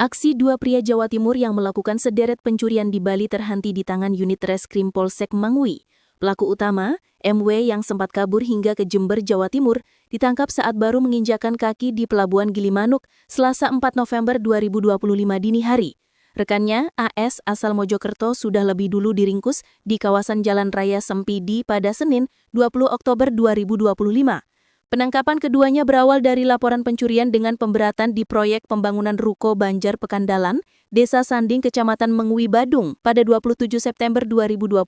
Aksi dua pria Jawa Timur yang melakukan sederet pencurian di Bali terhenti di tangan unit Reskrim Polsek Mangwi. Pelaku utama, MW yang sempat kabur hingga ke Jember, Jawa Timur, ditangkap saat baru menginjakan kaki di Pelabuhan Gilimanuk, Selasa 4 November 2025 dini hari. Rekannya, AS asal Mojokerto sudah lebih dulu diringkus di kawasan Jalan Raya Sempidi pada Senin, 20 Oktober 2025. Penangkapan keduanya berawal dari laporan pencurian dengan pemberatan di proyek pembangunan Ruko Banjar Pekandalan, Desa Sanding, Kecamatan Mengwi, Badung, pada 27 September 2025.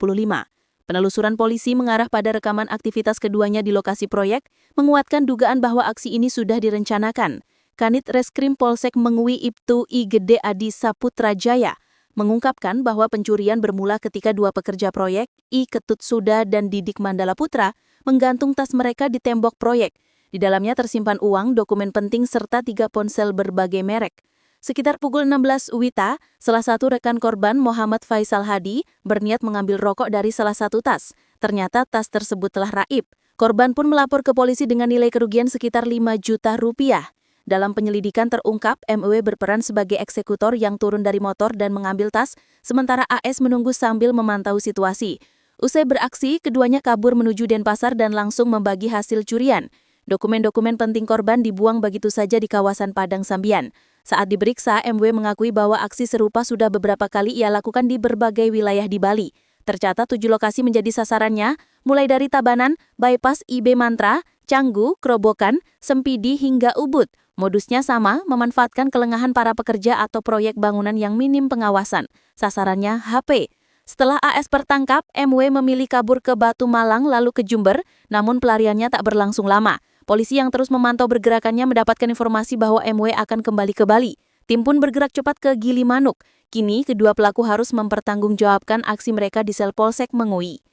Penelusuran polisi mengarah pada rekaman aktivitas keduanya di lokasi proyek, menguatkan dugaan bahwa aksi ini sudah direncanakan. Kanit Reskrim Polsek Mengwi Ibtu I Gede Adi Saputra Jaya mengungkapkan bahwa pencurian bermula ketika dua pekerja proyek, I Ketut Suda dan Didik Mandala Putra, menggantung tas mereka di tembok proyek. Di dalamnya tersimpan uang, dokumen penting, serta 3 ponsel berbagai merek. Sekitar pukul 16 WITA, salah satu rekan korban, Muhammad Faisal Hadi, berniat mengambil rokok dari salah satu tas. Ternyata tas tersebut telah raib. Korban pun melapor ke polisi dengan nilai kerugian sekitar 5 juta rupiah. Dalam penyelidikan terungkap, MW berperan sebagai eksekutor yang turun dari motor dan mengambil tas, sementara AS menunggu sambil memantau situasi. Usai beraksi, keduanya kabur menuju Denpasar dan langsung membagi hasil curian. Dokumen-dokumen penting korban dibuang begitu saja di kawasan Padang Sambian. Saat diperiksa, MW mengakui bahwa aksi serupa sudah beberapa kali ia lakukan di berbagai wilayah di Bali. Tercatat 7 lokasi menjadi sasarannya, mulai dari Tabanan, Bypass IB Mantra, Canggu, Kerobokan, Sempidi hingga Ubud. Modusnya sama, memanfaatkan kelengahan para pekerja atau proyek bangunan yang minim pengawasan. Sasarannya HP. Setelah AS tertangkap, MW memilih kabur ke Batu Malang lalu ke Jember, namun pelariannya tak berlangsung lama. Polisi yang terus memantau pergerakannya mendapatkan informasi bahwa MW akan kembali ke Bali. Tim pun bergerak cepat ke Gilimanuk. Kini, kedua pelaku harus mempertanggungjawabkan aksi mereka di sel Polsek Mengwi.